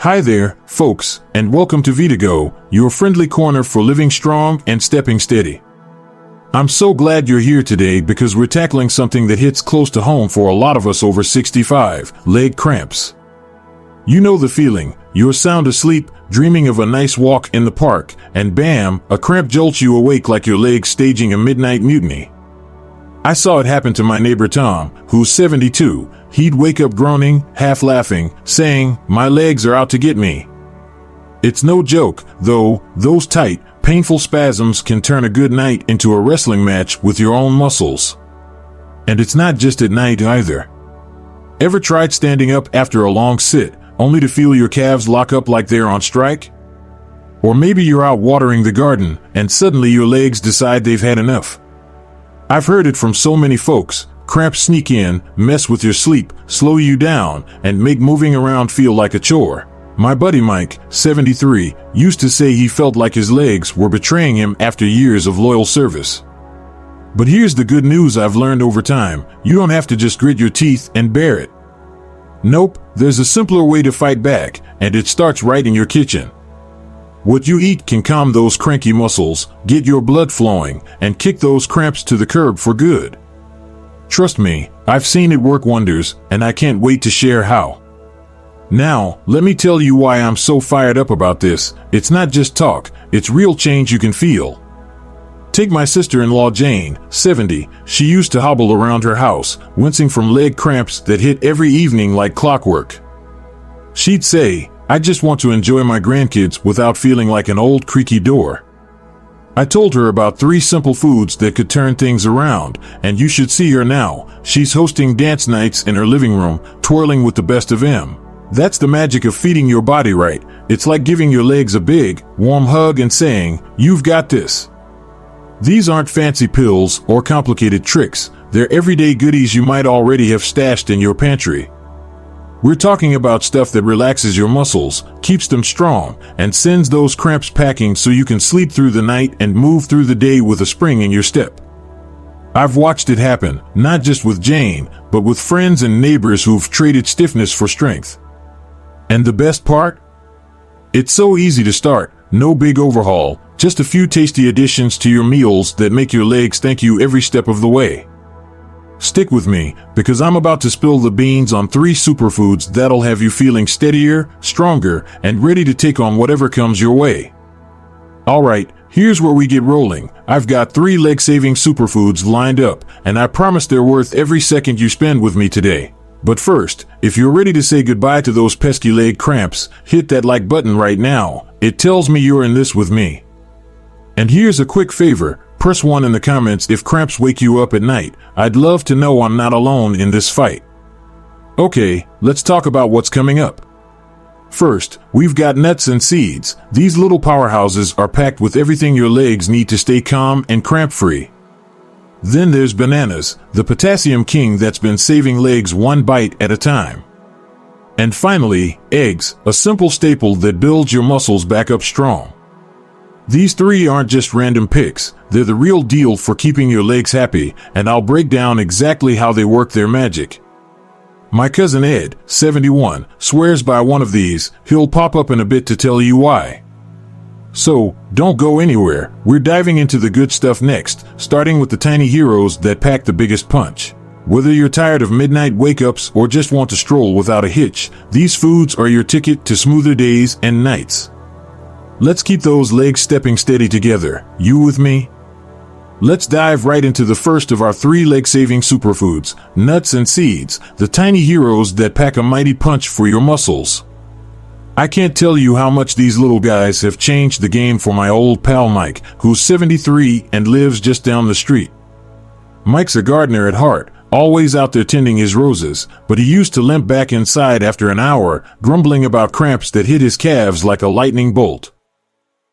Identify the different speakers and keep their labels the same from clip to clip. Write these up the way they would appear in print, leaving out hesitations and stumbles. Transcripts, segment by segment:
Speaker 1: Hi there, folks, and welcome to VITAGO, your friendly corner for living strong and stepping steady. I'm so glad you're here today because we're tackling something that hits close to home for a lot of us over 65, leg cramps. You know the feeling, you're sound asleep, dreaming of a nice walk in the park, and bam, a cramp jolts you awake like your legs staging a midnight mutiny. I saw it happen to my neighbor Tom, who's 72. He'd wake up groaning, half laughing, saying, "My legs are out to get me." It's no joke, though, those tight, painful spasms can turn a good night into a wrestling match with your own muscles. And it's not just at night either. Ever tried standing up after a long sit, only to feel your calves lock up like they're on strike? Or maybe you're out watering the garden, and suddenly your legs decide they've had enough. I've heard it from so many folks. Cramps sneak in, mess with your sleep, slow you down, and make moving around feel like a chore. My buddy Mike, 73, used to say he felt like his legs were betraying him after years of loyal service. But here's the good news I've learned over time: you don't have to just grit your teeth and bear it. Nope, there's a simpler way to fight back, and it starts right in your kitchen. What you eat can calm those cranky muscles, get your blood flowing, and kick those cramps to the curb for good. Trust me, I've seen it work wonders, and I can't wait to share how. Now, let me tell you why I'm so fired up about this. It's not just talk, it's real change you can feel. Take my sister-in-law Jane, 70. She used to hobble around her house, wincing from leg cramps that hit every evening like clockwork. She'd say, "I just want to enjoy my grandkids without feeling like an old creaky door." I told her about 3 simple foods that could turn things around, and you should see her now. She's hosting dance nights in her living room, twirling with the best of them. That's the magic of feeding your body right. It's like giving your legs a big, warm hug and saying, "You've got this." These aren't fancy pills or complicated tricks. They're everyday goodies you might already have stashed in your pantry. We're talking about stuff that relaxes your muscles, keeps them strong, and sends those cramps packing so you can sleep through the night and move through the day with a spring in your step. I've watched it happen, not just with Jane, but with friends and neighbors who've traded stiffness for strength. And the best part? It's so easy to start, no big overhaul, just a few tasty additions to your meals that make your legs thank you every step of the way. Stick with me, because I'm about to spill the beans on 3 superfoods that'll have you feeling steadier, stronger, and ready to take on whatever comes your way. Alright, here's where we get rolling. I've got 3 leg-saving superfoods lined up, and I promise they're worth every second you spend with me today. But first, if you're ready to say goodbye to those pesky leg cramps, hit that like button right now. It tells me you're in this with me. And here's a quick favor. Press 1 in the comments if cramps wake you up at night. I'd love to know I'm not alone in this fight. Okay, let's talk about what's coming up. First, we've got nuts and seeds. These little powerhouses are packed with everything your legs need to stay calm and cramp-free. Then there's bananas, the potassium king that's been saving legs one bite at a time. And finally, eggs, a simple staple that builds your muscles back up strong. These 3 aren't just random picks, they're the real deal for keeping your legs happy, and I'll break down exactly how they work their magic. My cousin Ed, 71, swears by one of these. He'll pop up in a bit to tell you why. So, don't go anywhere, we're diving into the good stuff next, starting with the tiny heroes that pack the biggest punch. Whether you're tired of midnight wake-ups or just want to stroll without a hitch, these foods are your ticket to smoother days and nights. Let's keep those legs stepping steady together. You with me? Let's dive right into the first of our 3 leg-saving superfoods, nuts and seeds, the tiny heroes that pack a mighty punch for your muscles. I can't tell you how much these little guys have changed the game for my old pal Mike, who's 73 and lives just down the street. Mike's a gardener at heart, always out there tending his roses, but he used to limp back inside after an hour, grumbling about cramps that hit his calves like a lightning bolt.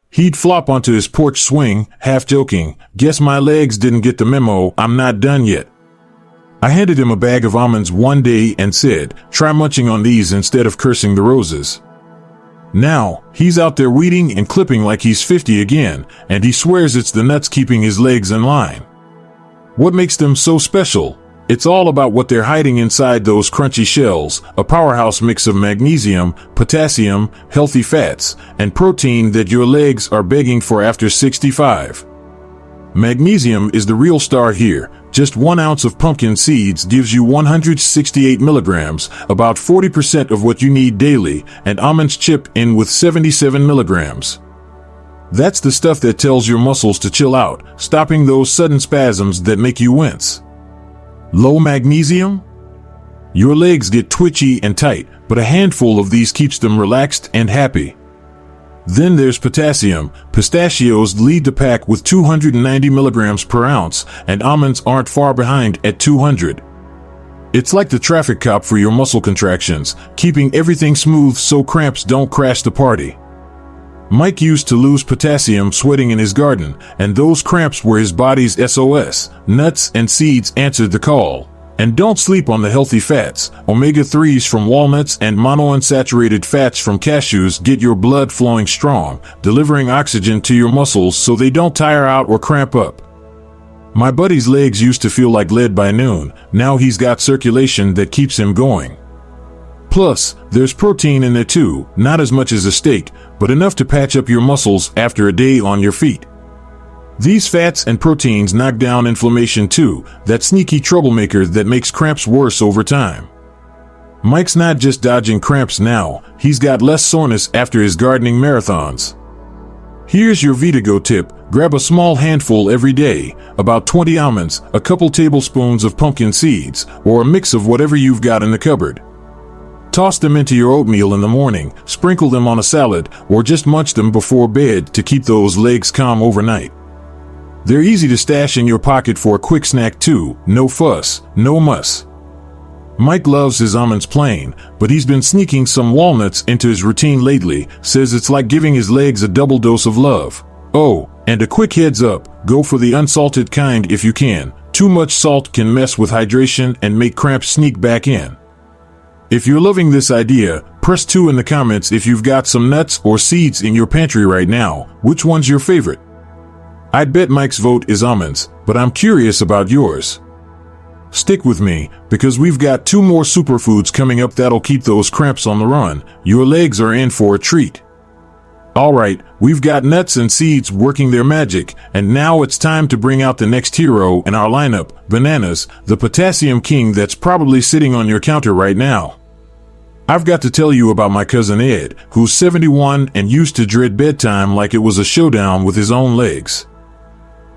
Speaker 1: He'd flop onto his porch swing, half joking, "Guess my legs didn't get the memo, I'm not done yet." I handed him a bag of almonds one day and said, "Try munching on these instead of cursing the roses." Now, he's out there weeding and clipping like he's 50 again, and he swears it's the nuts keeping his legs in line. What makes them so special? It's all about what they're hiding inside those crunchy shells, a powerhouse mix of magnesium, potassium, healthy fats, and protein that your legs are begging for after 65. Magnesium is the real star here. Just 1 ounce of pumpkin seeds gives you 168 milligrams, about 40% of what you need daily, and almonds chip in with 77 milligrams. That's the stuff that tells your muscles to chill out, stopping those sudden spasms that make you wince. Low magnesium? Your legs get twitchy and tight, but a handful of these keeps them relaxed and happy. Then there's potassium. Pistachios lead the pack with 290 milligrams per ounce, and almonds aren't far behind at 200. It's like the traffic cop for your muscle contractions, keeping everything smooth so cramps don't crash the party. Mike used to lose potassium sweating in his garden, and those cramps were his body's SOS. Nuts and seeds answered the call. And don't sleep on the healthy fats. Omega-3s from walnuts and monounsaturated fats from cashews get your blood flowing strong, delivering oxygen to your muscles so they don't tire out or cramp up. My buddy's legs used to feel like lead by noon. Now he's got circulation that keeps him going. Plus, there's protein in there too, not as much as a steak, but enough to patch up your muscles after a day on your feet. These fats and proteins knock down inflammation too, that sneaky troublemaker that makes cramps worse over time. Mike's not just dodging cramps now, he's got less soreness after his gardening marathons. Here's your VITAGO tip: grab a small handful every day, about 20 almonds, a couple tablespoons of pumpkin seeds, or a mix of whatever you've got in the cupboard. Toss them into your oatmeal in the morning, sprinkle them on a salad, or just munch them before bed to keep those legs calm overnight. They're easy to stash in your pocket for a quick snack too, no fuss, no muss. Mike loves his almonds plain, but he's been sneaking some walnuts into his routine lately, says it's like giving his legs a double dose of love. Oh, and a quick heads up, go for the unsalted kind if you can. Too much salt can mess with hydration and make cramps sneak back in. If you're loving this idea, press 2 in the comments if you've got some nuts or seeds in your pantry right now. Which one's your favorite? I'd bet Mike's vote is almonds, but I'm curious about yours. Stick with me, because we've got 2 more superfoods coming up that'll keep those cramps on the run. Your legs are in for a treat. Alright, we've got nuts and seeds working their magic, and now it's time to bring out the next hero in our lineup, bananas, the potassium king that's probably sitting on your counter right now. I've got to tell you about my cousin Ed, who's 71 and used to dread bedtime like it was a showdown with his own legs.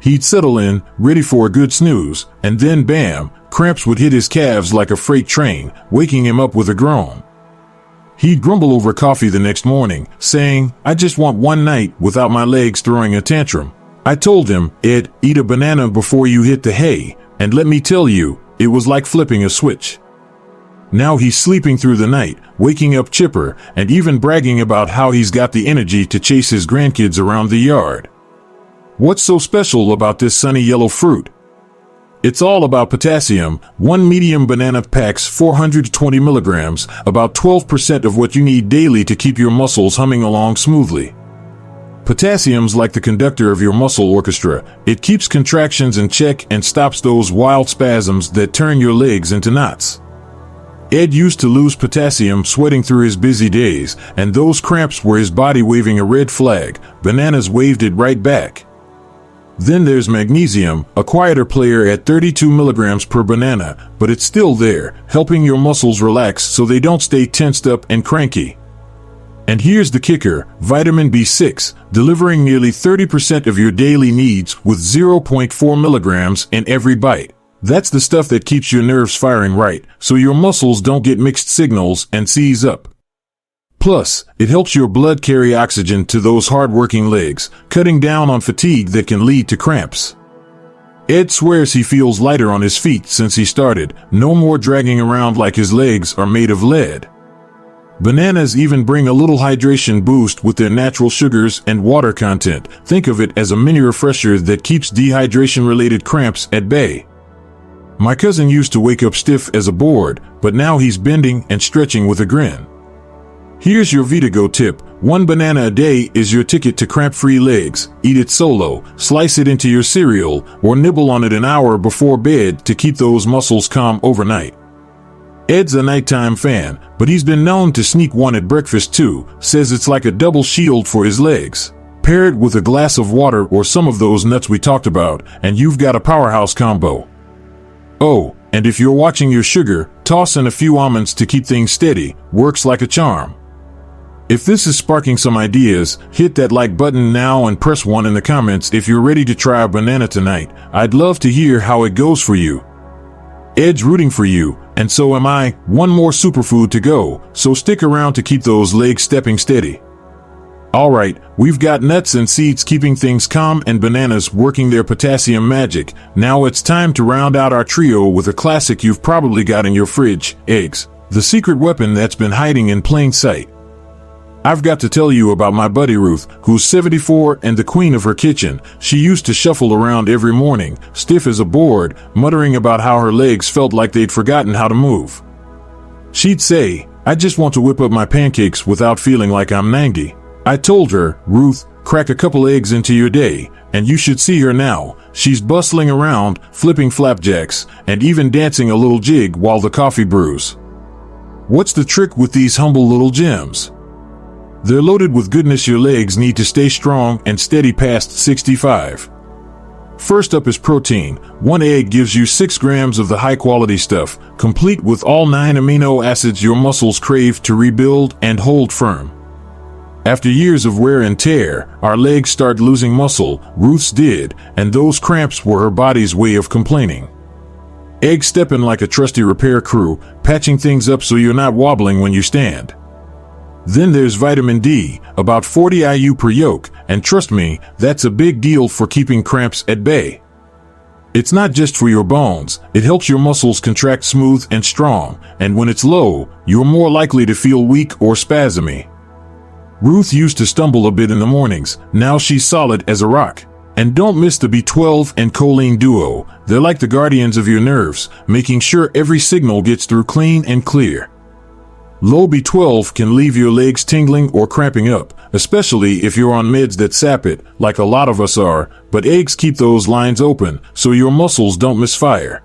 Speaker 1: He'd settle in, ready for a good snooze, and then bam, cramps would hit his calves like a freight train, waking him up with a groan. He'd grumble over coffee the next morning, saying, "I just want one night without my legs throwing a tantrum." I told him, "Ed, eat a banana before you hit the hay," and let me tell you, it was like flipping a switch. Now he's sleeping through the night, waking up chipper, and even bragging about how he's got the energy to chase his grandkids around the yard. What's so special about this sunny yellow fruit? It's all about potassium. 1 medium banana packs 420 milligrams, about 12% of what you need daily to keep your muscles humming along smoothly. Potassium's like the conductor of your muscle orchestra. It keeps contractions in check and stops those wild spasms that turn your legs into knots. Ed used to lose potassium sweating through his busy days, and those cramps were his body waving a red flag. Bananas waved it right back. Then there's magnesium, a quieter player at 32 milligrams per banana, but it's still there, helping your muscles relax so they don't stay tensed up and cranky. And here's the kicker, vitamin B6, delivering nearly 30% of your daily needs with 0.4 milligrams in every bite. That's the stuff that keeps your nerves firing right, so your muscles don't get mixed signals and seize up. Plus, it helps your blood carry oxygen to those hard-working legs, cutting down on fatigue that can lead to cramps. Ed swears he feels lighter on his feet since he started, no more dragging around like his legs are made of lead. Bananas even bring a little hydration boost with their natural sugars and water content. Think of it as a mini refresher that keeps dehydration-related cramps at bay. My cousin used to wake up stiff as a board, but now he's bending and stretching with a grin. Here's your VITAGO tip: One banana a day is your ticket to cramp-free legs. Eat it solo, slice it into your cereal, or nibble on it an hour before bed to keep those muscles calm overnight. Ed's a nighttime fan, but he's been known to sneak one at breakfast too, says it's like a double shield for his legs. Pair it with a glass of water or some of those nuts we talked about, and you've got a powerhouse combo. Oh, and if you're watching your sugar, toss in a few almonds to keep things steady. Works like a charm. If this is sparking some ideas, hit that like button now and press 1 in the comments if you're ready to try a banana tonight. I'd love to hear how it goes for you. Ed's rooting for you, and so am I. One more superfood to go, so stick around to keep those legs stepping steady. Alright, we've got nuts and seeds keeping things calm and bananas working their potassium magic. Now it's time to round out our trio with a classic you've probably got in your fridge: eggs. The secret weapon that's been hiding in plain sight. I've got to tell you about my buddy Ruth, who's 74 and the queen of her kitchen. She used to shuffle around every morning, stiff as a board, muttering about how her legs felt like they'd forgotten how to move. She'd say, "I just want to whip up my pancakes without feeling like I'm 90. I told her, "Ruth, crack a couple eggs into your day," and you should see her now. She's bustling around, flipping flapjacks, and even dancing a little jig while the coffee brews. What's the trick with these humble little gems? They're loaded with goodness. Your legs need to stay strong and steady past 65. First up is protein. One egg gives you 6 grams of the high-quality stuff, complete with all 9 amino acids your muscles crave to rebuild and hold firm. After years of wear and tear, our legs start losing muscle. Ruth's did, and those cramps were her body's way of complaining. Eggs step in like a trusty repair crew, patching things up so you're not wobbling when you stand. Then there's vitamin D, about 40 IU per yolk, and trust me, that's a big deal for keeping cramps at bay. It's not just for your bones, it helps your muscles contract smooth and strong, and when it's low, you're more likely to feel weak or spasmy. Ruth used to stumble a bit in the mornings, now she's solid as a rock. And don't miss the B12 and choline duo. They're like the guardians of your nerves, making sure every signal gets through clean and clear. Low B12 can leave your legs tingling or cramping up, especially if you're on meds that sap it, like a lot of us are, but eggs keep those lines open, so your muscles don't misfire.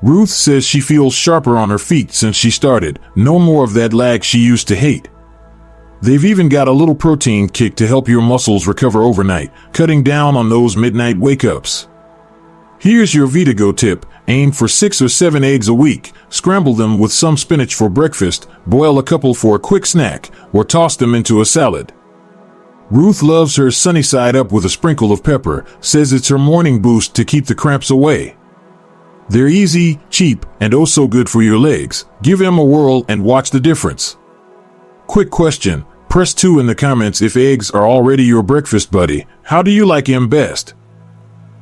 Speaker 1: Ruth says she feels sharper on her feet since she started, no more of that lag she used to hate. They've even got a little protein kick to help your muscles recover overnight, cutting down on those midnight wake-ups. Here's your VITAGO tip: aim for 6 or 7 eggs a week, scramble them with some spinach for breakfast, boil a couple for a quick snack, or toss them into a salad. Ruth loves her sunny side up with a sprinkle of pepper, says it's her morning boost to keep the cramps away. They're easy, cheap, and oh so good for your legs. Give them a whirl and watch the difference. Quick question, press 2 in the comments if eggs are already your breakfast buddy. How do you like them best?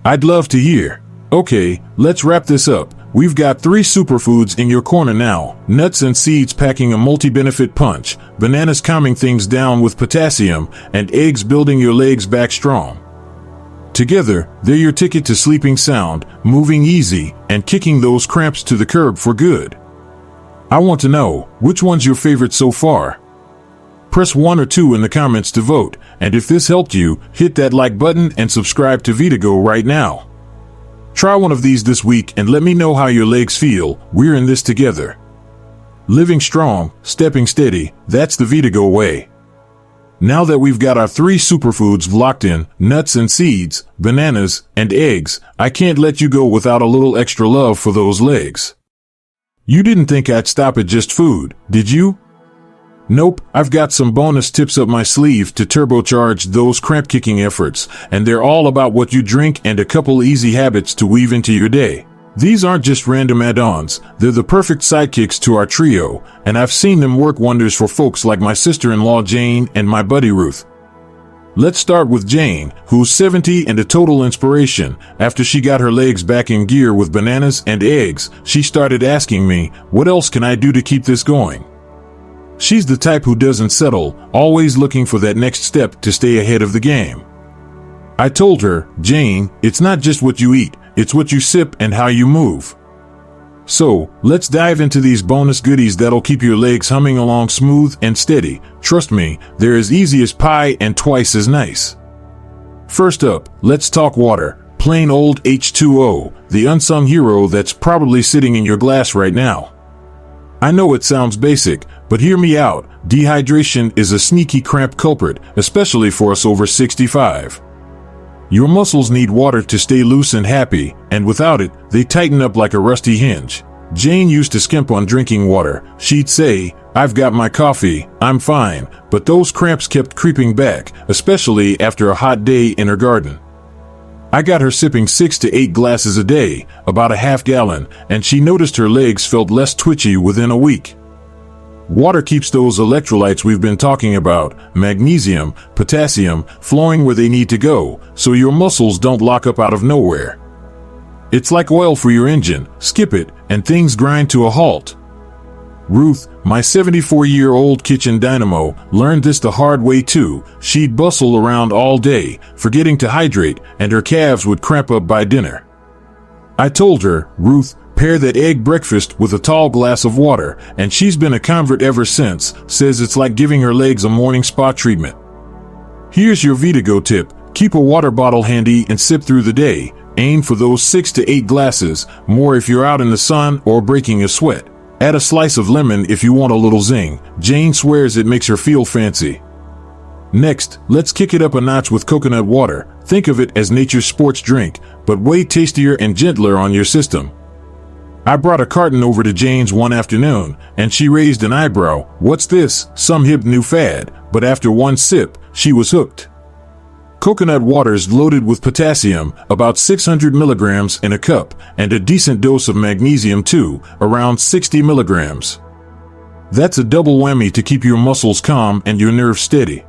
Speaker 1: I'd love to hear. Okay, let's wrap this up. We've got 3 superfoods in your corner now: nuts and seeds packing a multi-benefit punch, bananas calming things down with potassium, and eggs building your legs back strong. Together, they're your ticket to sleeping sound, moving easy, and kicking those cramps to the curb for good. I want to know, which one's your favorite so far? Press 1 or 2 in the comments to vote, and if this helped you, hit that like button and subscribe to VITAGO right now. Try one of these this week and let me know how your legs feel. We're in this together. Living strong, stepping steady, that's the VITAGO way. Now that we've got our 3 superfoods locked in, nuts and seeds, bananas, and eggs, I can't let you go without a little extra love for those legs. You didn't think I'd stop at just food, did you? Nope, I've got some bonus tips up my sleeve to turbocharge those cramp-kicking efforts, and they're all about what you drink and a couple easy habits to weave into your day. These aren't just random add-ons, they're the perfect sidekicks to our trio, and I've seen them work wonders for folks like my sister-in-law Jane and my buddy Ruth. Let's start with Jane, who's 70 and a total inspiration. After she got her legs back in gear with bananas and eggs, she started asking me, what else can I do to keep this going? She's the type who doesn't settle, always looking for that next step to stay ahead of the game. I told her, Jane, it's not just what you eat, it's what you sip and how you move. So, let's dive into these bonus goodies that'll keep your legs humming along smooth and steady. Trust me, they're as easy as pie and twice as nice. First up, let's talk water. Plain old H2O, the unsung hero that's probably sitting in your glass right now. I know it sounds basic, but hear me out. Dehydration is a sneaky cramp culprit, especially for us over 65. Your muscles need water to stay loose and happy, and without it, they tighten up like a rusty hinge. Jane used to skimp on drinking water. She'd say, "I've got my coffee, I'm fine," but those cramps kept creeping back, especially after a hot day in her garden. I got her sipping 6 to 8 glasses a day, about a half gallon, and she noticed her legs felt less twitchy within a week. Water keeps those electrolytes we've been talking about, magnesium, potassium, flowing where they need to go, so your muscles don't lock up out of nowhere. It's like oil for your engine. Skip it, and things grind to a halt. Ruth, my 74-year-old kitchen dynamo, learned this the hard way too. She'd bustle around all day, forgetting to hydrate, and her calves would cramp up by dinner. I told her, "Ruth, pair that egg breakfast with a tall glass of water," and she's been a convert ever since. Says it's like giving her legs a morning spa treatment. Here's your VITAGO tip. Keep a water bottle handy and sip through the day. Aim for those 6 to 8 glasses, more if you're out in the sun or breaking a sweat. Add a slice of lemon if you want a little zing. Jane swears it makes her feel fancy. Next, let's kick it up a notch with coconut water. Think of it as nature's sports drink, but way tastier and gentler on your system. I brought a carton over to Jane's one afternoon, and she raised an eyebrow. "What's this? Some hip new fad?" But after one sip, she was hooked. Coconut water's loaded with potassium, about 600 milligrams in a cup, and a decent dose of magnesium too, around 60 milligrams. That's a double whammy to keep your muscles calm and your nerves steady.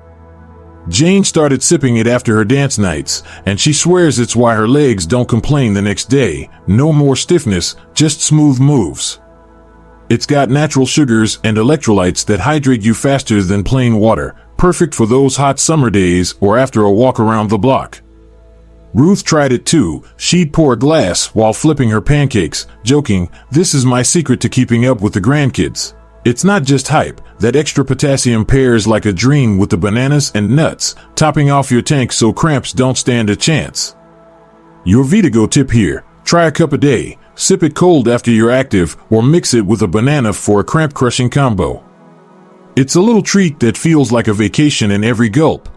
Speaker 1: Jane started sipping it after her dance nights, and she swears it's why her legs don't complain the next day. No more stiffness, just smooth moves. It's got natural sugars and electrolytes that hydrate you faster than plain water, perfect for those hot summer days or after a walk around the block. Ruth tried it too. She'd pour a glass while flipping her pancakes, joking, "This is my secret to keeping up with the grandkids." It's not just hype. That extra potassium pairs like a dream with the bananas and nuts, topping off your tank so cramps don't stand a chance. Your VITAGO tip here. Try a cup a day. Sip it cold after you're active, or mix it with a banana for a cramp-crushing combo. It's a little treat that feels like a vacation in every gulp.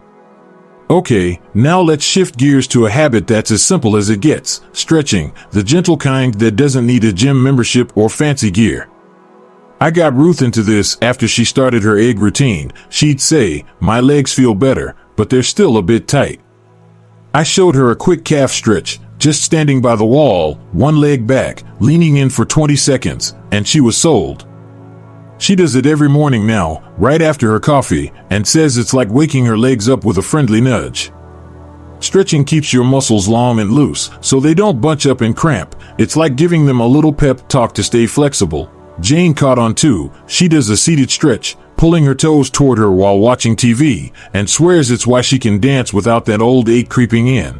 Speaker 1: Okay, now let's shift gears to a habit that's as simple as it gets. Stretching, the gentle kind that doesn't need a gym membership or fancy gear. I got Ruth into this after she started her egg routine. She'd say, "My legs feel better, but they're still a bit tight." I showed her a quick calf stretch, just standing by the wall, one leg back, leaning in for 20 seconds, and she was sold. She does it every morning now, right after her coffee, and says it's like waking her legs up with a friendly nudge. Stretching keeps your muscles long and loose, so they don't bunch up and cramp. It's like giving them a little pep talk to stay flexible. Jane caught on too. She does a seated stretch, pulling her toes toward her while watching TV, and swears it's why she can dance without that old ache creeping in.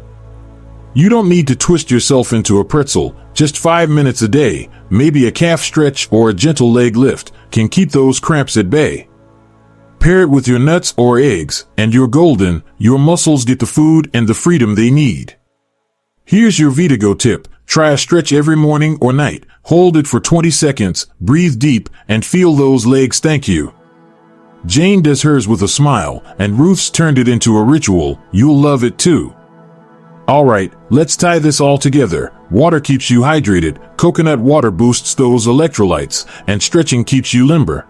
Speaker 1: You don't need to twist yourself into a pretzel. Just 5 minutes a day, maybe a calf stretch or a gentle leg lift, can keep those cramps at bay. Pair it with your nuts or eggs, and you're golden. Your muscles get the food and the freedom they need. Here's your VITAGO tip. Try a stretch every morning or night. Hold it for 20 seconds, breathe deep, and feel those legs thank you. Jane does hers with a smile, and Ruth's turned it into a ritual. You'll love it too. Alright, let's tie this all together. Water keeps you hydrated, coconut water boosts those electrolytes, and stretching keeps you limber.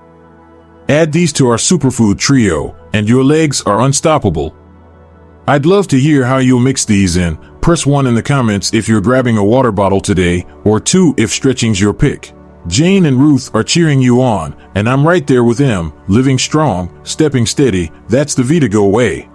Speaker 1: Add these to our superfood trio, and your legs are unstoppable. I'd love to hear how you'll mix these in. Press 1 in the comments if you're grabbing a water bottle today, or 2 if stretching's your pick. Jane and Ruth are cheering you on, and I'm right there with them, living strong, stepping steady. That's the VITAGO way.